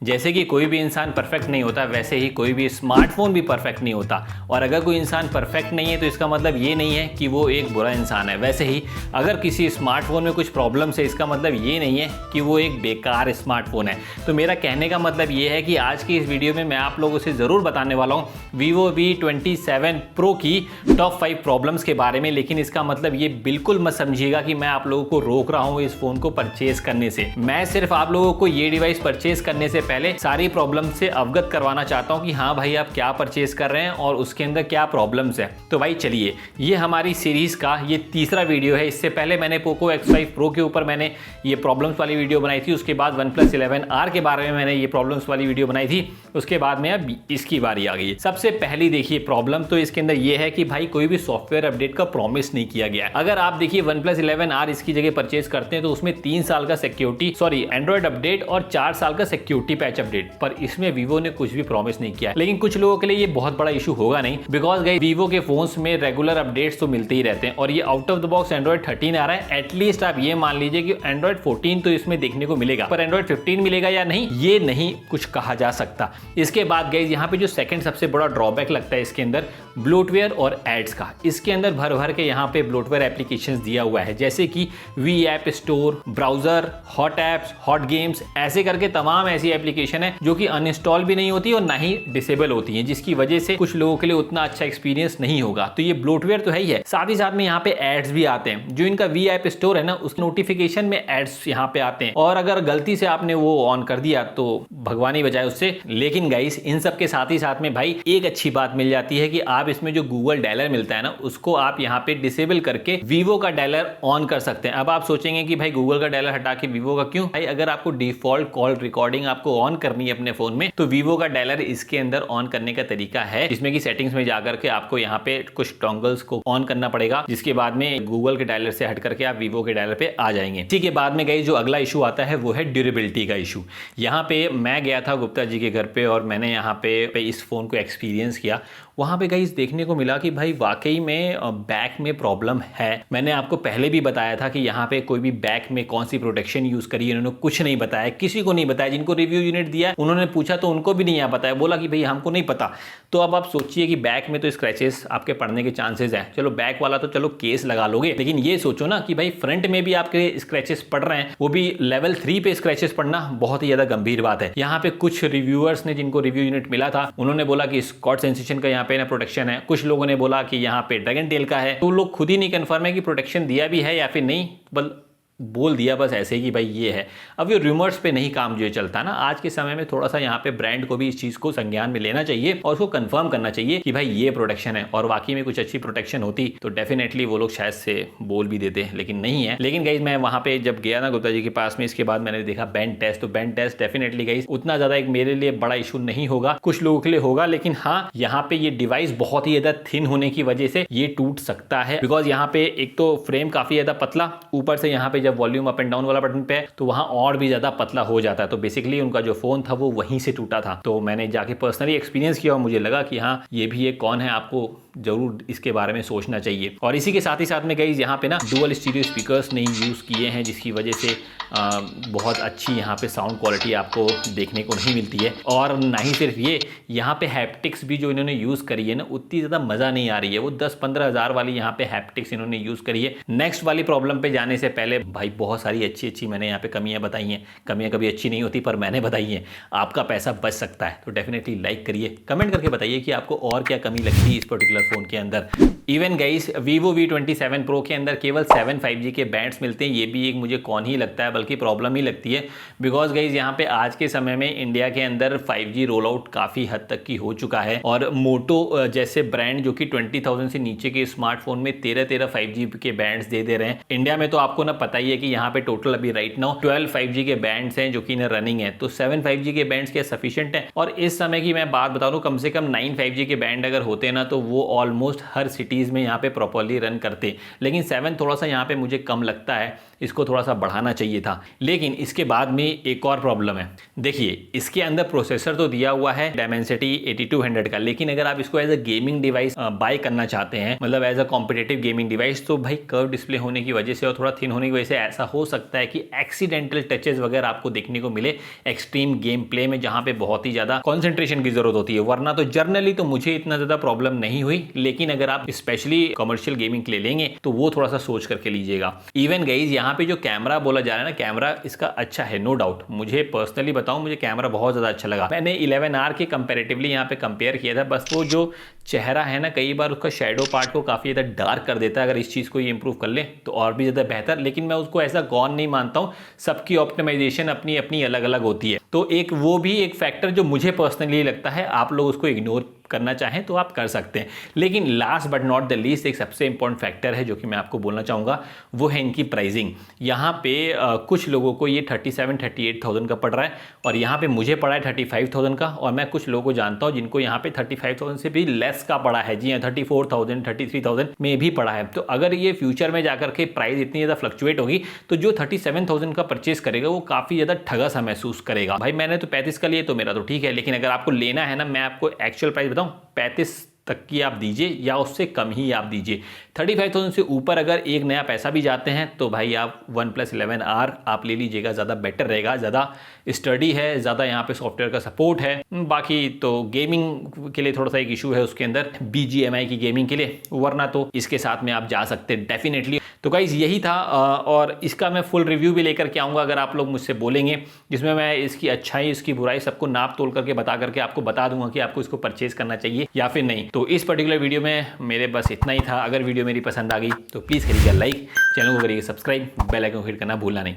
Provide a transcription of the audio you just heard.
जैसे कि कोई भी इंसान परफेक्ट नहीं होता, वैसे ही कोई भी स्मार्टफोन भी परफेक्ट नहीं होता। और अगर कोई इंसान परफेक्ट नहीं है तो इसका मतलब ये नहीं है कि वो एक बुरा इंसान है। वैसे ही अगर किसी स्मार्टफोन में कुछ प्रॉब्लम्स है, इसका मतलब ये नहीं है कि वो एक बेकार स्मार्टफोन है। तो मेरा कहने का मतलब ये है कि आज की इस वीडियो में मैं आप लोगों से ज़रूर बताने वाला हूँ Vivo V27 Pro की टॉप 5 प्रॉब्लम्स के बारे में। लेकिन इसका मतलब ये बिल्कुल मत समझिएगा कि मैं आप लोगों को रोक रहा हूँ इस फोन को परचेज करने से। मैं सिर्फ आप लोगों को ये डिवाइस परचेज करने से पहले सारी प्रॉब्लम से अवगत करवाना चाहता हूँ कि हाँ भाई आप क्या परचेज कर रहे हैं और उसके अंदर क्या प्रॉब्लम्स है। तो भाई चलिए, ये हमारी सीरीज का ये तीसरा वीडियो है। इससे पहले मैंने पोको X5 Pro के ऊपर मैंने ये प्रॉब्लम्स वाली वीडियो बनाई थी। उसके बाद OnePlus 11R के बारे में मैंने ये प्रॉब्लम्स वाली वीडियो बनाई थी। उसके बाद में अब इसकी बारी आ गई है। सबसे पहली देखिए प्रॉब्लम तो इसके अंदर ये है कि भाई कोई भी सॉफ्टवेयर अपडेट का प्रॉमिस नहीं किया गया है। अगर आप देखिए OnePlus 11R इसकी जगह परचेज करते हैं तो उसमें 3 साल का एंड्रॉइड अपडेट और 4 साल का सिक्योरिटी पैच अपडेट, पर इसमें Vivo ने कुछ भी प्रॉमिस नहीं किया है। लेकिन कुछ लोगों के लिए ये बहुत बड़ा इशू होगा नहीं, बिकॉज गाइस Vivo के फोन्स में रेगुलर अपडेट्स तो मिलते ही रहते हैं और ये out of the box Android 13 आ रहा है। एटलीस्ट आप ये मान लीजिए कि एंड्रॉइड 14 तो इसमें देखने को मिलेगा, पर एंड्रॉइड 15 मिलेगा या नहीं ये नहीं कुछ कहा जा सकता। इसके बाद गाइस यहाँ पे जो सेकंड सबसे बड़ा ड्रॉबैक लगता है इसके अंदर ब्लोटवेयर और एड्स का। इसके अंदर भर भर के यहाँ पे ब्लोटवेयर एप्लीकेशंस दिया हुआ है, जैसे कि V app store, browser, hot apps, hot games, ऐसे करके तमाम ऐसी एप्लीकेशन है जो कि अनइंस्टॉल भी नहीं होती और ना ही डिसेबल होती हैं, जिसकी वजह से कुछ लोगों के लिए उतना अच्छा एक्सपीरियंस नहीं होगा। तो ये ब्लोटवेयर तो है ही है, साथ ही साथ में यहाँ पे एड्स भी आते हैं। जो इनका वी ऐप स्टोर है ना, उस नोटिफिकेशन में एड्स यहाँ पे आते हैं और अगर गलती से आपने वो ऑन कर दिया तो भगवान ही बचाए उससे। लेकिन गाइस इन सब के साथ ही साथ में भाई एक अच्छी बात मिल जाती है कि आप इसमें जो गूगल डायलर मिलता है ना, उसको आप यहाँ पे डिसेबल करके Vivo का डायलर ऑन कर सकते हैं। अब आप सोचेंगे कि भाई गूगल का डायलर हटा के Vivo का क्यों? भाई अगर आपको डिफॉल्ट कॉल रिकॉर्डिंग आपको ऑन करनी है अपने फोन में, तो Vivo का डायलर इसके अंदर ऑन करने का तरीका है, जिसमें कि सेटिंग्स में जाकर के आपको यहाँ पे कुछ टॉन्गल्स को ऑन करना पड़ेगा, जिसके बाद में गूगल के डायलर से हट करके आप Vivo के डायलर पे आ जाएंगे। इसी के बाद में गाइस जो अगला इशू आता है वो है ड्यूरेबिलिटी का इशू। यहाँ पे मैं गया था गुप्ता जी के घर पे और मैंने यहाँ पे इस फोन को एक्सपीरियंस किया। वहाँ पे गाइस देखने को मिला कि भाई वाकई में बैक में प्रॉब्लम है। मैंने आपको पहले भी बताया था कि यहाँ पे कोई भी बैक में कौन सी प्रोटेक्शन यूज करी, इन्होंने कुछ नहीं बताया, किसी को नहीं बताया। जिनको रिव्यू यूनिट दिया उन्होंने पूछा तो उनको भी नहीं आ बताया, बोला कि भाई हमको नहीं पता। तो अब आप सोचिए कि बैक में तो स्क्रैचेस आपके पड़ने के चांसेस हैं। चलो बैक वाला तो चलो केस लगा लोगे, लेकिन ये सोचो ना कि भाई फ्रंट में भी आपके स्क्रैचेस पड़ रहे हैं, वो भी लेवल 3 पे स्क्रैचेस पड़ना बहुत ही ज्यादा गंभीर बात है। यहाँ पे कुछ रिव्यूअर्स ने जिनको रिव्यू यूनिट मिला था उन्होंने बोला कि स्कॉट सेंसेशन का यहाँ पे ना प्रोटेक्शन है, कुछ लोगों ने बोला कि यहाँ पे ड्रैगन टेल का है। तो लोग खुद ही नहीं कंफर्म है कि प्रोटेक्शन दिया भी है या फिर नहीं, बल बोल दिया बस ऐसे ही कि भाई ये है। अब ये रूमर्स पे नहीं काम जो चलता ना, आज के समय में थोड़ा सा यहाँ पे ब्रांड को भी इस चीज को संज्ञान में लेना चाहिए और उसको कंफर्म करना चाहिए कि भाई ये प्रोटेक्शन है, और वाकई में कुछ अच्छी प्रोटेक्शन होती तो डेफिनेटली वो लोग शायद से बोल भी देते, लेकिन नहीं है। लेकिन गाइस मैं वहाँ पे जब गया ना गुप्ता जी के पास में, इसके बाद मैंने देखा बैंड टेस्ट, तो बैंड टेस्ट डेफिनेटली गाइस उतना ज्यादा एक मेरे लिए बड़ा इशू नहीं होगा, कुछ लोगों के लिए होगा। लेकिन हाँ, यहाँ पे ये डिवाइस बहुत ही ज्यादा थिन होने की वजह से ये टूट सकता है, बिकॉज यहाँ पे एक तो फ्रेम काफी ज्यादा पतला, ऊपर से यहाँ पे जब वॉल्यूम अप एंड डाउन वाला बटन पे है तो वहां और भी ज्यादा पतला हो जाता है। तो बेसिकली उनका जो फोन था वो वहीं से टूटा था। तो मैंने जाके पर्सनली एक्सपीरियंस किया और मुझे लगा कि हाँ ये भी एक कौन है, आपको जरूर इसके बारे में सोचना चाहिए। और इसी के साथ ही साथ में गाइस यहाँ पे ना डुअल स्टीरियो स्पीकर्स नहीं यूज किए हैं, जिसकी वजह से बहुत अच्छी यहाँ पे साउंड क्वालिटी आपको देखने को नहीं मिलती है। और ना ही सिर्फ ये, यहाँ पे हैप्टिक्स भी जो इन्होंने यूज करी है ना, उतनी ज्यादा मजा नहीं आ रही है। वो 10-15 हज़ार वाली यहाँ पे हैप्टिक्स इन्होंने यूज करी है। नेक्स्ट वाली प्रॉब्लम पे जाने से पहले भाई बहुत सारी अच्छी मैंने यहाँ पे कमियां बताई हैं। कमियां कभी अच्छी नहीं होती पर मैंने बताई हैं, आपका पैसा बच सकता है। तो डेफिनेटली लाइक करिए, कमेंट करके बताइए कि आपको और क्या कमी लगती है इस पर्टिकुलर फोन के अंदर। Even guys Vivo V27 Pro के अंदर केवल 7 5G के बैंड्स मिलते हैं, ये भी एक मुझे कौन ही लगता है, बल्कि प्रॉब्लम ही लगती है। बिकॉज गाइस यहाँ पे आज के समय में इंडिया के अंदर 5G रोल आउट काफ़ी हद तक की हो चुका है और मोटो जैसे ब्रांड जो कि 20,000 से नीचे के स्मार्टफोन में 13 5G के बैंड्स दे रहे हैं। इंडिया में तो आपको ना पता ही है कि यहाँ पे टोटल अभी राइट नाउ 12 5G के बैंड्स हैं जो कि ना रनिंग है। तो 7 5G के बैंड्स क्या सफिशिएंट है? और इस समय की मैं बात बता दूं, कम से कम 9 5G के बैंड अगर होते ना तो वो ऑलमोस्ट हर सिटीज में यहाँ पे प्रॉपरली रन करते। लेकिन 7 थोड़ा सा यहाँ पे मुझे कम लगता है। इसको थोड़ा सा बढ़ाना चाहिए था। लेकिन इसके बाद में एक और प्रॉब्लम है। देखिए, इसके अंदर प्रोसेसर तो दिया हुआ है Dimensity 8200 का, लेकिन अगर आप इसको as a gaming device buy करना चाहते हैं, मतलब as a competitive gaming device, तो भाई कर्व डिस्प्ले होने की वजह से और थोड़ा थिन होने की वजह से ऐसा हो सकता है कि एक्सीडेंटल टचेस वगैरह आपको देखने को मिले एक्सट्रीम गेम प्ले में, जहां पे बहुत ही ज्यादा कंसंट्रेशन की जरूरत होती है। वरना तो जर्नली तो मुझे इतना ज्यादा प्रॉब्लम नहीं हुई, लेकिन अगर आप स्पेशली कमर्शियल गेमिंग के लिए लेंगे तो वो थोड़ा सा सोच करके लीजिएगा। इवन गाइस, यहाँ पे जो कैमरा बोला जा रहा है ना, कैमरा इसका अच्छा है, नो डाउट। मुझे पर्सनली बताऊं, मुझे कैमरा बहुत ज्यादा अच्छा लगा। मैंने 11R के कंपैरेटिवली यहाँ पे कंपेयर किया था। बस वो जो चेहरा है ना, कई बार उसका शेडो पार्ट को काफी ज्यादा डार्क कर देता है। अगर इस चीज को ये इंप्रूव कर ले तो और भी ज्यादा बेहतर, लेकिन मैं उसको ऐसा गौन नहीं मानता हूं। सबकी ऑप्टिमाइजेशन अपनी अपनी अलग अलग होती है, तो एक वो भी एक फैक्टर जो मुझे पर्सनली लगता है, आप लोग उसको इग्नोर करना चाहें तो आप कर सकते हैं। लेकिन last but not the least एक सबसे इंपॉर्टेंट फैक्टर है जो कि मैं आपको बोलना चाहूंगा, वो है इनकी प्राइसिंग। यहाँ पे कुछ लोगों को ये 37-38,000 का पड़ रहा है, और यहाँ पे मुझे पड़ा है 35,000 का, और मैं कुछ लोगों को जानता हूँ जिनको यहाँ पे 35,000 से भी लेस का पड़ा है। जी हाँ, 34,000 33,000 में भी पड़ा है। तो अगर ये फ्यूचर में जाकर के प्राइस इतनी ज़्यादा फ्लक्चुएट होगी तो जो 37,000 का परचेस करेगा वो काफ़ी ज़्यादा ठगा सा महसूस करेगा। भाई मैंने तो 35 का लिए तो मेरा तो ठीक है, लेकिन अगर आपको लेना है ना, मैं आपको एक्चुअल प्राइस बताऊं, 35 तक की आप दीजिए या उससे कम ही आप दीजिए। 35,000 से ऊपर अगर एक नया पैसा भी जाते हैं तो भाई आप OnePlus 11R आप ले लीजिएगा, ज़्यादा बेटर रहेगा, ज़्यादा स्टडी है, ज़्यादा यहाँ पे सॉफ्टवेयर का सपोर्ट है। बाकी तो गेमिंग के लिए थोड़ा सा एक इशू है उसके अंदर, BGMI की गेमिंग के लिए, वरना तो इसके साथ में आप जा सकते हैं डेफिनेटली। तो गाइस यही था, और इसका मैं फुल रिव्यू भी लेकर के आऊँगा अगर आप लोग मुझसे बोलेंगे, जिसमें मैं इसकी अच्छाई इसकी बुराई सबको नाप तोल करके बता करके आपको बता दूंगा कि आपको इसको परचेज करना चाहिए या फिर नहीं। तो इस पर्टिकुलर वीडियो में मेरे बस इतना ही था। अगर वीडियो मेरी पसंद आ गई तो प्लीज़ करिएगा लाइक, चैनल को करिएगा सब्सक्राइब, बेल आइकन को हिट करना भूलना नहीं।